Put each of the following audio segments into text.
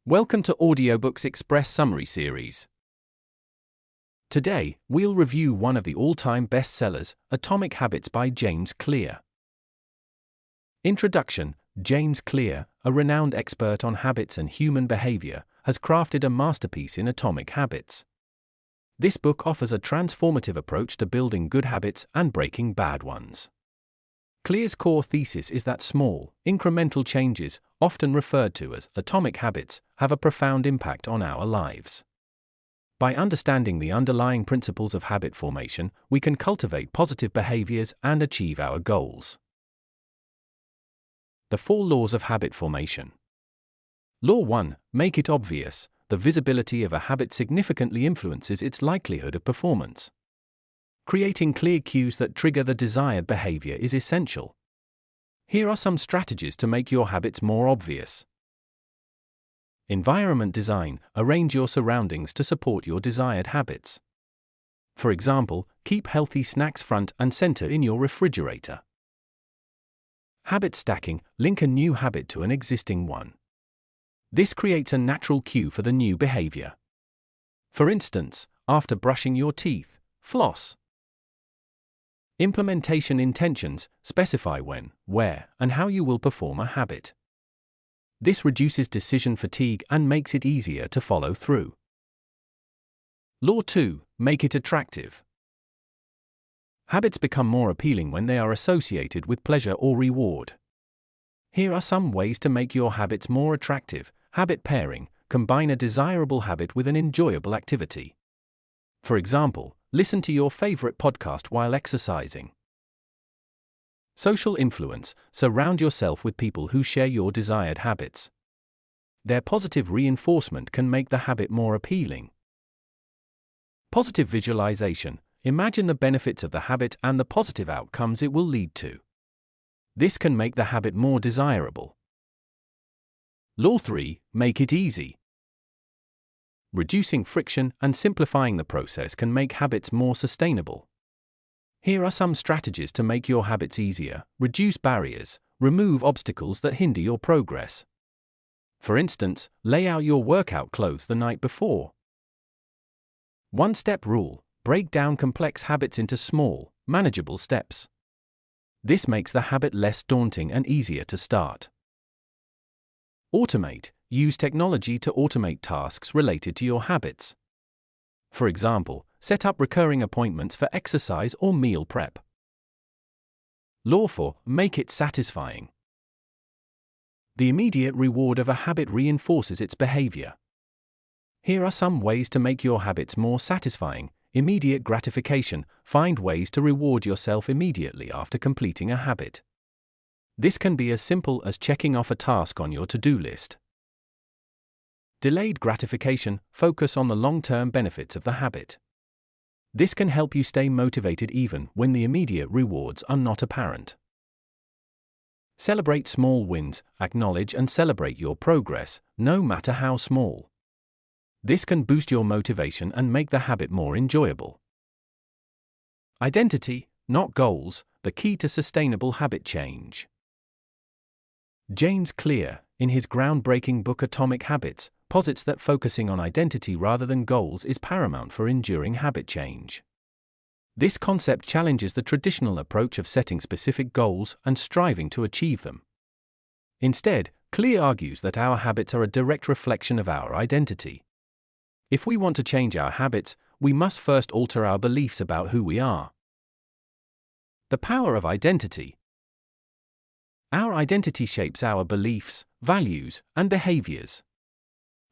Welcome to Audiobooks Express Summary Series. Today, we'll review one of the all-time bestsellers, Atomic Habits by James Clear. Introduction. James Clear, a renowned expert on habits and human behavior, has crafted a masterpiece in Atomic Habits. This book offers a transformative approach to building good habits and breaking bad ones. Clear's core thesis is that small, incremental changes, often referred to as atomic habits, have a profound impact on our lives. By understanding the underlying principles of habit formation, we can cultivate positive behaviors and achieve our goals. The 4 laws of habit formation. Law 1. Make it obvious. The visibility of a habit significantly influences its likelihood of performance. Creating clear cues that trigger the desired behavior is essential. Here are some strategies to make your habits more obvious. Environment design. Arrange your surroundings to support your desired habits. For example, keep healthy snacks front and center in your refrigerator. Habit stacking. Link a new habit to an existing one. This creates a natural cue for the new behavior. For instance, after brushing your teeth, floss. Implementation intentions. Specify when, where, and how you will perform a habit. This reduces decision fatigue and makes it easier to follow through. Law 2. Make it attractive. Habits become more appealing when they are associated with pleasure or reward. Here are some ways to make your habits more attractive. Habit pairing. Combine a desirable habit with an enjoyable activity. For example, listen to your favorite podcast while exercising. Social influence. Surround yourself with people who share your desired habits. Their positive reinforcement can make the habit more appealing. Positive visualization. Imagine the benefits of the habit and the positive outcomes it will lead to. This can make the habit more desirable. Law 3. Make it easy. Reducing friction and simplifying the process can make habits more sustainable. Here are some strategies to make your habits easier. Reduce barriers. Remove obstacles that hinder your progress. For instance, lay out your workout clothes the night before. One-step rule. Break down complex habits into small, manageable steps. This makes the habit less daunting and easier to start. Automate. Use technology to automate tasks related to your habits. For example, set up recurring appointments for exercise or meal prep. Law 4. Make it satisfying. The immediate reward of a habit reinforces its behavior. Here are some ways to make your habits more satisfying. Immediate gratification. Find ways to reward yourself immediately after completing a habit. This can be as simple as checking off a task on your to-do list. Delayed gratification. Focus on the long-term benefits of the habit. This can help you stay motivated even when the immediate rewards are not apparent. Celebrate small wins. Acknowledge and celebrate your progress, no matter how small. This can boost your motivation and make the habit more enjoyable. Identity, not goals, the key to sustainable habit change. James Clear, in his groundbreaking book Atomic Habits, posits that focusing on identity rather than goals is paramount for enduring habit change. This concept challenges the traditional approach of setting specific goals and striving to achieve them. Instead, Clear argues that our habits are a direct reflection of our identity. If we want to change our habits, we must first alter our beliefs about who we are. The power of identity. Our identity shapes our beliefs, values, and behaviors.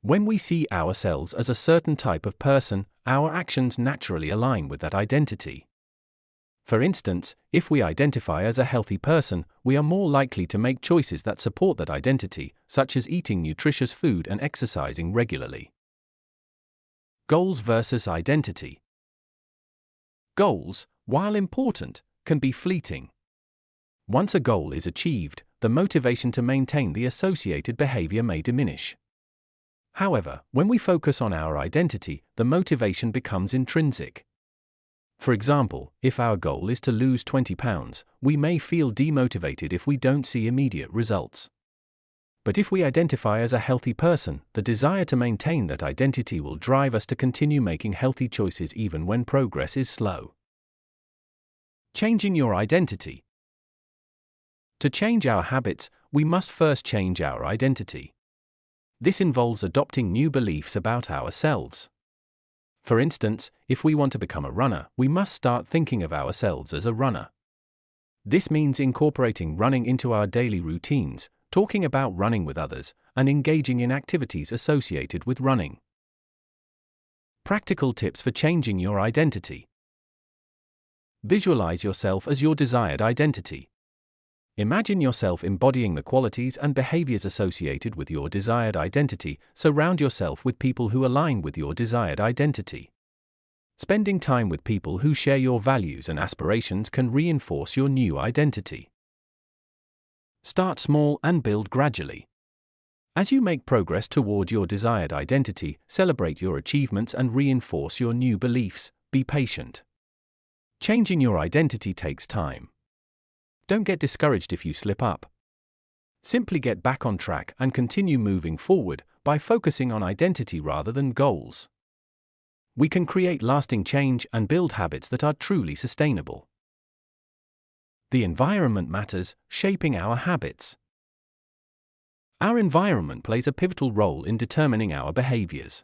When we see ourselves as a certain type of person, our actions naturally align with that identity. For instance, if we identify as a healthy person, we are more likely to make choices that support that identity, such as eating nutritious food and exercising regularly. Goals versus identity. Goals, while important, can be fleeting. Once a goal is achieved, the motivation to maintain the associated behavior may diminish. However, when we focus on our identity, the motivation becomes intrinsic. For example, if our goal is to lose 20 pounds, we may feel demotivated if we don't see immediate results. But if we identify as a healthy person, the desire to maintain that identity will drive us to continue making healthy choices even when progress is slow. Changing your identity. To change our habits, we must first change our identity. This involves adopting new beliefs about ourselves. For instance, if we want to become a runner, we must start thinking of ourselves as a runner. This means incorporating running into our daily routines, talking about running with others, and engaging in activities associated with running. Practical tips for changing your identity. Visualize yourself as your desired identity. Imagine yourself embodying the qualities and behaviors associated with your desired identity. Surround yourself with people who align with your desired identity. Spending time with people who share your values and aspirations can reinforce your new identity. Start small and build gradually. As you make progress toward your desired identity, celebrate your achievements and reinforce your new beliefs. Be patient. Changing your identity takes time. Don't get discouraged if you slip up. Simply get back on track and continue moving forward by focusing on identity rather than goals. We can create lasting change and build habits that are truly sustainable. The environment matters, shaping our habits. Our environment plays a pivotal role in determining our behaviors.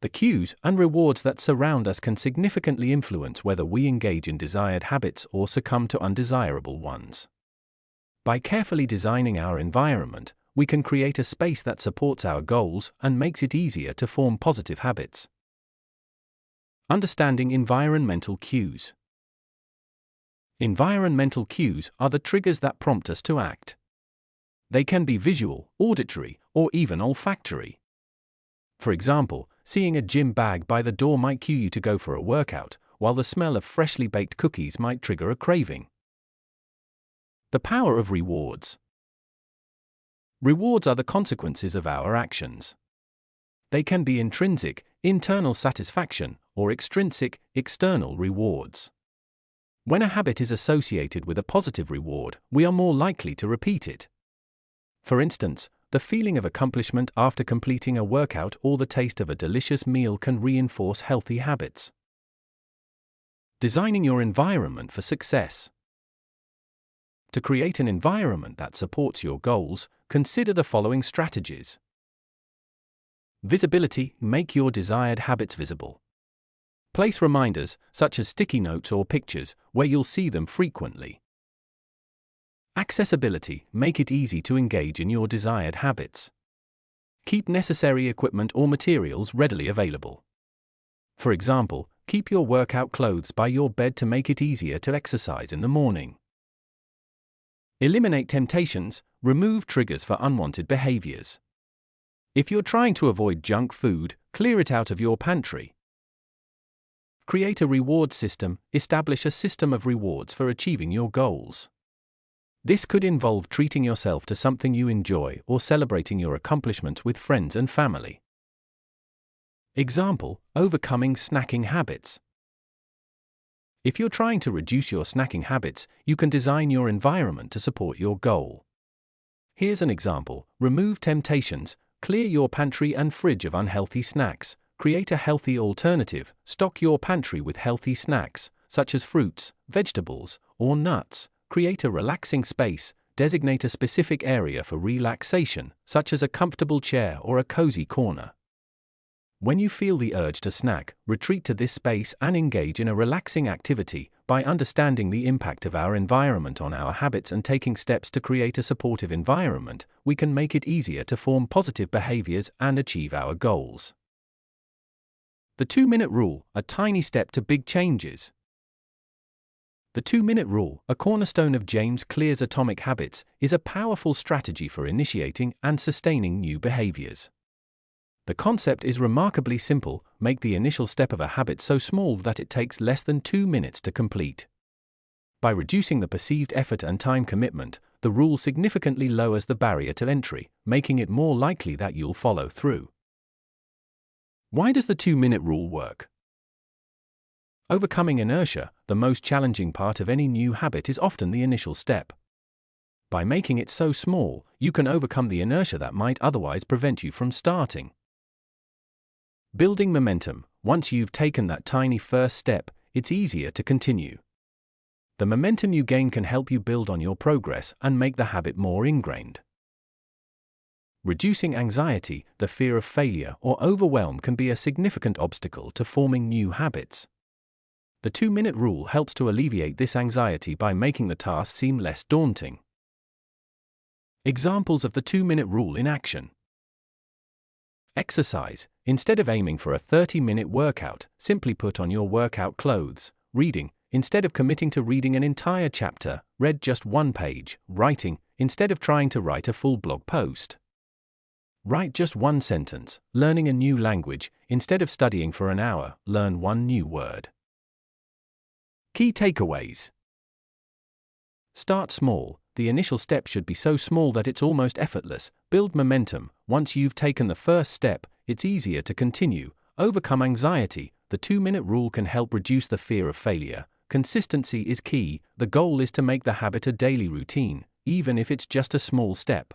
The cues and rewards that surround us can significantly influence whether we engage in desired habits or succumb to undesirable ones. By carefully designing our environment, we can create a space that supports our goals and makes it easier to form positive habits. Understanding environmental cues. Environmental cues are the triggers that prompt us to act. They can be visual, auditory, or even olfactory. For example, seeing a gym bag by the door might cue you to go for a workout, while the smell of freshly baked cookies might trigger a craving. The power of rewards. Rewards are the consequences of our actions. They can be intrinsic, internal satisfaction, or extrinsic, external rewards. When a habit is associated with a positive reward, we are more likely to repeat it. For instance, the feeling of accomplishment after completing a workout or the taste of a delicious meal can reinforce healthy habits. Designing your environment for success. To create an environment that supports your goals, consider the following strategies. Visibility. Make your desired habits visible. Place reminders, such as sticky notes or pictures, where you'll see them frequently. Accessibility. Make it easy to engage in your desired habits. Keep necessary equipment or materials readily available. For example, keep your workout clothes by your bed to make it easier to exercise in the morning. Eliminate temptations. Remove triggers for unwanted behaviors. If you're trying to avoid junk food, clear it out of your pantry. Create a reward system. Establish a system of rewards for achieving your goals. This could involve treating yourself to something you enjoy or celebrating your accomplishments with friends and family. Example: overcoming snacking habits. If you're trying to reduce your snacking habits, you can design your environment to support your goal. Here's an example: remove temptations, clear your pantry and fridge of unhealthy snacks, create a healthy alternative, stock your pantry with healthy snacks, such as fruits, vegetables, or nuts. Create a relaxing space, designate a specific area for relaxation, such as a comfortable chair or a cozy corner. When you feel the urge to snack, retreat to this space and engage in a relaxing activity. By understanding the impact of our environment on our habits and taking steps to create a supportive environment, we can make it easier to form positive behaviors and achieve our goals. The 2-minute rule, a tiny step to big changes. The 2-minute rule, a cornerstone of James Clear's Atomic Habits, is a powerful strategy for initiating and sustaining new behaviors. The concept is remarkably simple: make the initial step of a habit so small that it takes less than 2 minutes to complete. By reducing the perceived effort and time commitment, the rule significantly lowers the barrier to entry, making it more likely that you'll follow through. Why does the 2-minute rule work? Overcoming inertia, the most challenging part of any new habit, is often the initial step. By making it so small, you can overcome the inertia that might otherwise prevent you from starting. Building momentum. Once you've taken that tiny first step, it's easier to continue. The momentum you gain can help you build on your progress and make the habit more ingrained. Reducing anxiety. The fear of failure or overwhelm can be a significant obstacle to forming new habits. The 2-minute rule helps to alleviate this anxiety by making the task seem less daunting. Examples of the 2-minute rule in action. Exercise. Instead of aiming for a 30-minute workout, simply put on your workout clothes. Reading. Instead of committing to reading an entire chapter, read just one page. Writing. Instead of trying to write a full blog post, write just one sentence. Learning a new language. Instead of studying for an hour, learn one new word. Key takeaways. Start small. The initial step should be so small that it's almost effortless. Build momentum. Once you've taken the first step, it's easier to continue. Overcome anxiety. The 2-minute rule can help reduce the fear of failure. Consistency is key. The goal is to make the habit a daily routine, even if it's just a small step.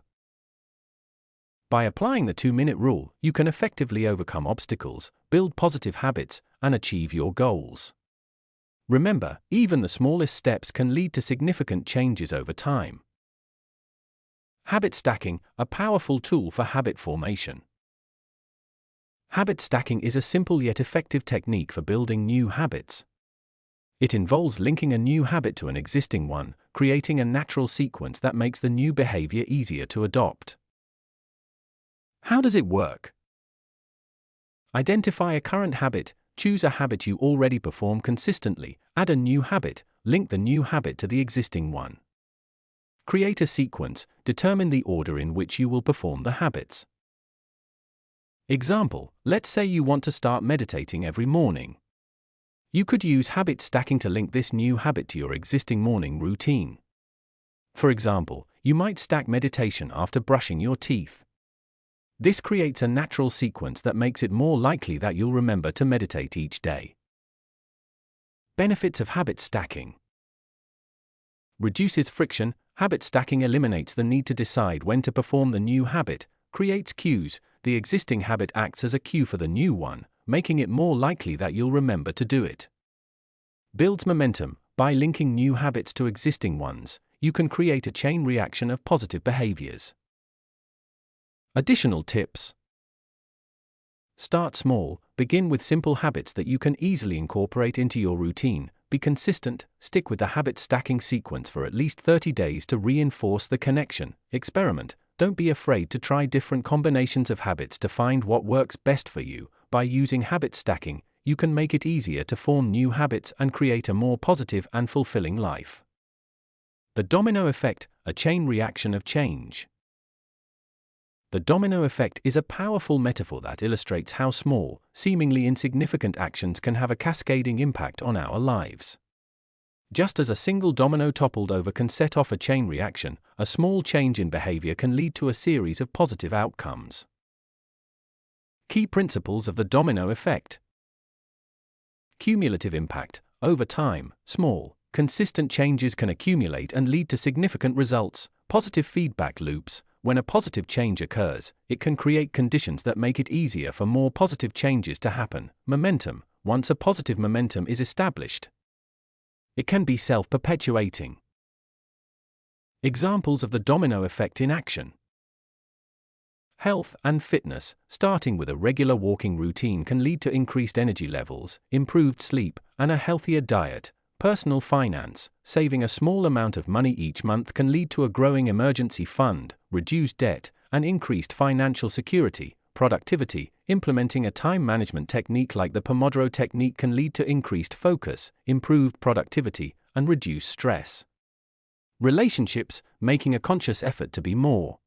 By applying the 2-minute rule, you can effectively overcome obstacles, build positive habits, and achieve your goals. Remember, even the smallest steps can lead to significant changes over time. Habit stacking, a powerful tool for habit formation. Habit stacking is a simple yet effective technique for building new habits. It involves linking a new habit to an existing one, creating a natural sequence that makes the new behavior easier to adopt. How does it work? Identify a current habit. Choose a habit you already perform consistently. Add a new habit. Link the new habit to the existing one. Create a sequence. Determine the order in which you will perform the habits. Example, let's say you want to start meditating every morning. You could use habit stacking to link this new habit to your existing morning routine. For example, you might stack meditation after brushing your teeth. This creates a natural sequence that makes it more likely that you'll remember to meditate each day. Benefits of habit stacking. Reduces friction. Habit stacking eliminates the need to decide when to perform the new habit, creates cues. The existing habit acts as a cue for the new one, making it more likely that you'll remember to do it. Builds momentum. By linking new habits to existing ones, you can create a chain reaction of positive behaviors. Additional tips. Start small. Begin with simple habits that you can easily incorporate into your routine. Be consistent. Stick with the habit stacking sequence for at least 30 days to reinforce the connection. Experiment. Don't be afraid to try different combinations of habits to find what works best for you. By using habit stacking, you can make it easier to form new habits and create a more positive and fulfilling life. The domino effect, a chain reaction of change. The domino effect is a powerful metaphor that illustrates how small, seemingly insignificant actions can have a cascading impact on our lives. Just as a single domino toppled over can set off a chain reaction, a small change in behavior can lead to a series of positive outcomes. Key principles of the domino effect. Cumulative impact. Over time, small, consistent changes can accumulate and lead to significant results. Positive feedback loops. When a positive change occurs, it can create conditions that make it easier for more positive changes to happen. Momentum. Once a positive momentum is established, it can be self-perpetuating. Examples of the domino effect in action. Health and fitness. Starting with a regular walking routine can lead to increased energy levels, improved sleep, and a healthier diet. Personal finance. Saving a small amount of money each month can lead to a growing emergency fund, reduced debt, and increased financial security. Productivity. Implementing a time management technique like the Pomodoro technique can lead to increased focus, improved productivity, and reduced stress. Relationships. Making a conscious effort to be more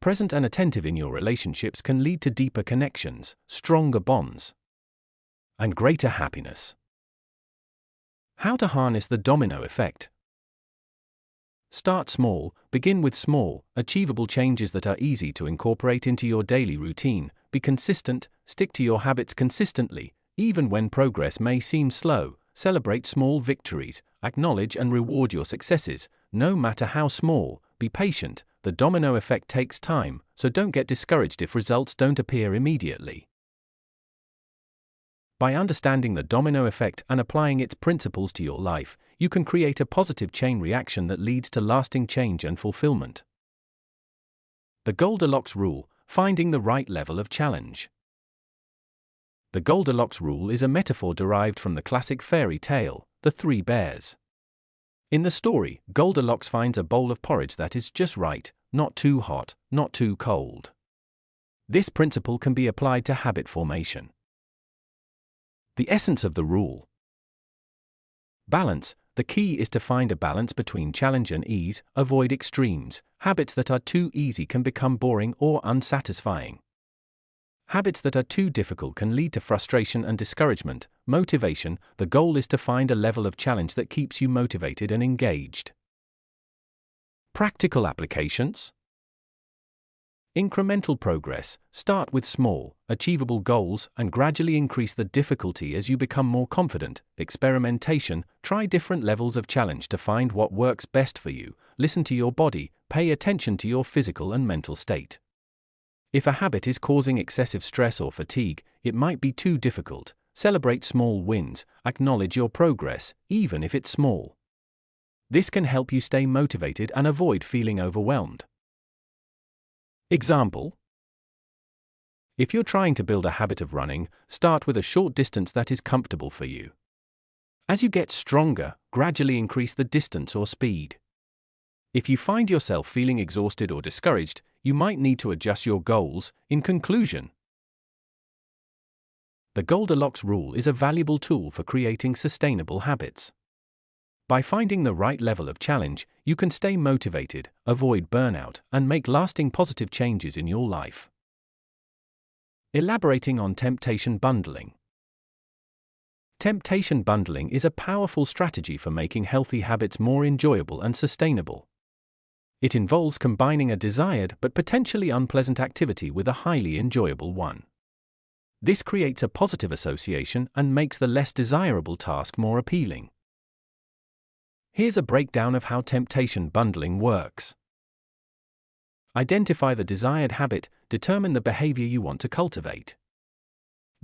present and attentive in your relationships can lead to deeper connections, stronger bonds, and greater happiness. How to harness the domino effect. Start small. Begin with small, achievable changes that are easy to incorporate into your daily routine. Be consistent. Stick to your habits consistently, even when progress may seem slow. Celebrate small victories. Acknowledge and reward your successes, no matter how small. Be patient, the domino effect takes time, so don't get discouraged if results don't appear immediately. By understanding the domino effect and applying its principles to your life, you can create a positive chain reaction that leads to lasting change and fulfillment. The Goldilocks rule, finding the right level of challenge. The Goldilocks rule is a metaphor derived from the classic fairy tale, The Three Bears. In the story, Goldilocks finds a bowl of porridge that is just right, not too hot, not too cold. This principle can be applied to habit formation. The essence of the rule. Balance. The key is to find a balance between challenge and ease, avoid extremes. Habits that are too easy can become boring or unsatisfying. Habits that are too difficult can lead to frustration and discouragement. Motivation. The goal is to find a level of challenge that keeps you motivated and engaged. Practical applications. Incremental progress. Start with small, achievable goals and gradually increase the difficulty as you become more confident. Experimentation. Try different levels of challenge to find what works best for you. Listen to your body, pay attention to your physical and mental state. If a habit is causing excessive stress or fatigue, it might be too difficult. Celebrate small wins, acknowledge your progress, even if it's small. This can help you stay motivated and avoid feeling overwhelmed. Example: if you're trying to build a habit of running, start with a short distance that is comfortable for you. As you get stronger, gradually increase the distance or speed. If you find yourself feeling exhausted or discouraged, you might need to adjust your goals. In conclusion, the Goldilocks rule is a valuable tool for creating sustainable habits. By finding the right level of challenge, you can stay motivated, avoid burnout, and make lasting positive changes in your life. Elaborating on temptation bundling. Temptation bundling is a powerful strategy for making healthy habits more enjoyable and sustainable. It involves combining a desired but potentially unpleasant activity with a highly enjoyable one. This creates a positive association and makes the less desirable task more appealing. Here's a breakdown of how temptation bundling works. Identify the desired habit, determine the behavior you want to cultivate.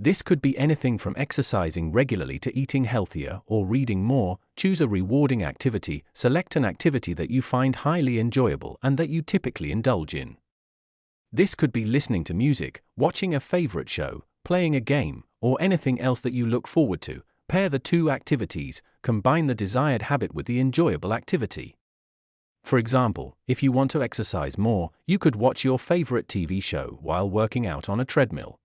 This could be anything from exercising regularly to eating healthier or reading more. Choose a rewarding activity, select an activity that you find highly enjoyable and that you typically indulge in. This could be listening to music, watching a favorite show, playing a game, or anything else that you look forward to. Pair the two activities, combine the desired habit with the enjoyable activity. For example, if you want to exercise more, you could watch your favorite TV show while working out on a treadmill.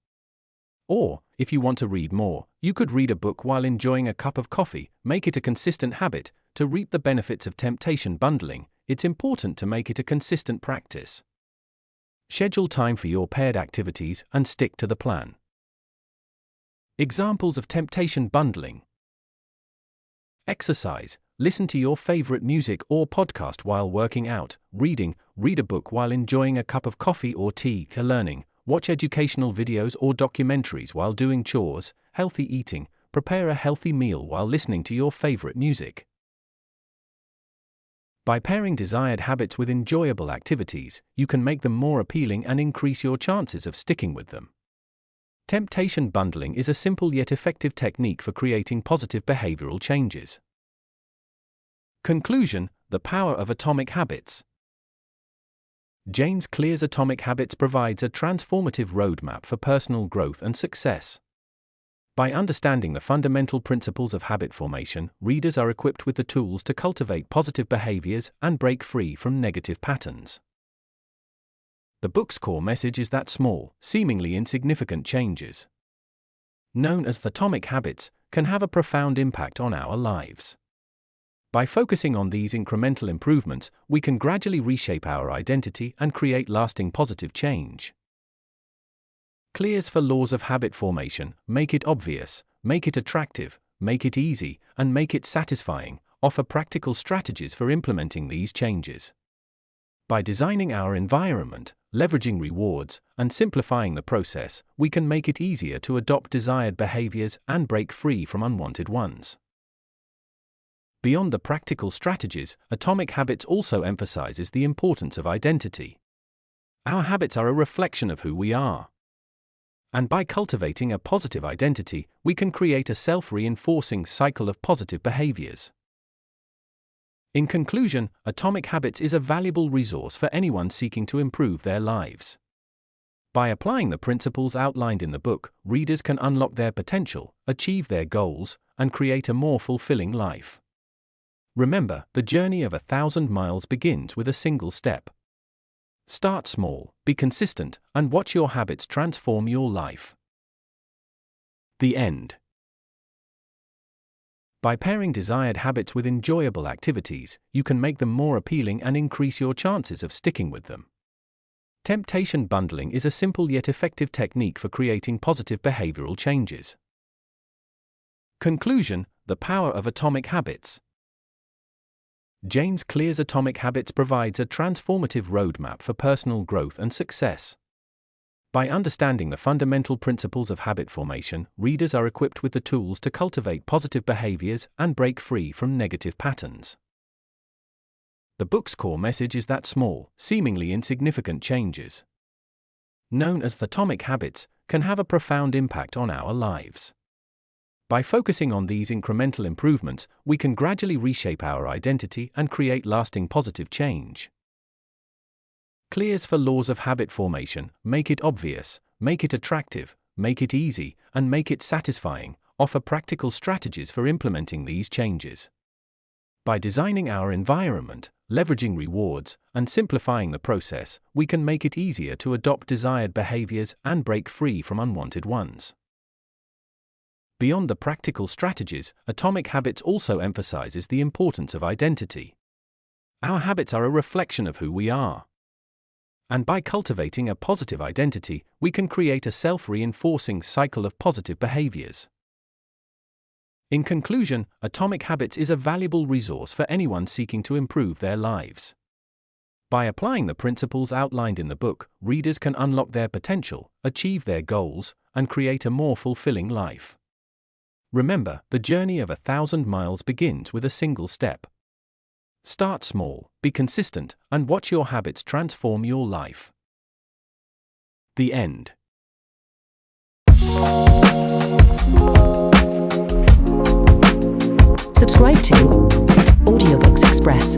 Or, if you want to read more, you could read a book while enjoying a cup of coffee. Make it a consistent habit. To reap the benefits of temptation bundling, it's important to make it a consistent practice. Schedule time for your paired activities and stick to the plan. Examples of temptation bundling. Exercise. Listen to your favorite music or podcast while working out. Read a book while enjoying a cup of coffee or tea. Learning. Watch educational videos or documentaries while doing chores. Healthy eating. Prepare a healthy meal while listening to your favorite music. By pairing desired habits with enjoyable activities, you can make them more appealing and increase your chances of sticking with them. Temptation bundling is a simple yet effective technique for creating positive behavioral changes. Conclusion: the power of atomic habits. James Clear's Atomic Habits provides a transformative roadmap for personal growth and success. By understanding the fundamental principles of habit formation, readers are equipped with the tools to cultivate positive behaviors and break free from negative patterns. The book's core message is that small, seemingly insignificant changes, known as atomic habits, can have a profound impact on our lives. By focusing on these incremental improvements, we can gradually reshape our identity and create lasting positive change. Clear's 4 laws of habit formation: make it obvious, make it attractive, make it easy, and make it satisfying, offer practical strategies for implementing these changes. By designing our environment, leveraging rewards, and simplifying the process, we can make it easier to adopt desired behaviors and break free from unwanted ones. Beyond the practical strategies, Atomic Habits also emphasizes the importance of identity. Our habits are a reflection of who we are. And by cultivating a positive identity, we can create a self-reinforcing cycle of positive behaviors. In conclusion, Atomic Habits is a valuable resource for anyone seeking to improve their lives. By applying the principles outlined in the book, readers can unlock their potential, achieve their goals, and create a more fulfilling life. Remember, the journey of 1,000 miles begins with a single step. Start small, be consistent, and watch your habits transform your life. The end. By pairing desired habits with enjoyable activities, you can make them more appealing and increase your chances of sticking with them. Temptation bundling is a simple yet effective technique for creating positive behavioral changes. Conclusion: the power of Atomic Habits. James Clear's Atomic Habits provides a transformative roadmap for personal growth and success. By understanding the fundamental principles of habit formation, readers are equipped with the tools to cultivate positive behaviors and break free from negative patterns. The book's core message is that small, seemingly insignificant changes, known as Atomic Habits, can have a profound impact on our lives. By focusing on these incremental improvements, we can gradually reshape our identity and create lasting positive change. Clear's 4 laws of habit formation: make it obvious, make it attractive, make it easy, and make it satisfying, offer practical strategies for implementing these changes. By designing our environment, leveraging rewards, and simplifying the process, we can make it easier to adopt desired behaviors and break free from unwanted ones. Beyond the practical strategies, Atomic Habits also emphasizes the importance of identity. Our habits are a reflection of who we are. And by cultivating a positive identity, we can create a self-reinforcing cycle of positive behaviors. In conclusion, Atomic Habits is a valuable resource for anyone seeking to improve their lives. By applying the principles outlined in the book, readers can unlock their potential, achieve their goals, and create a more fulfilling life. Remember, the journey of 1,000 miles begins with a single step. Start small, be consistent, and watch your habits transform your life. The end. Subscribe to Audiobooks Express.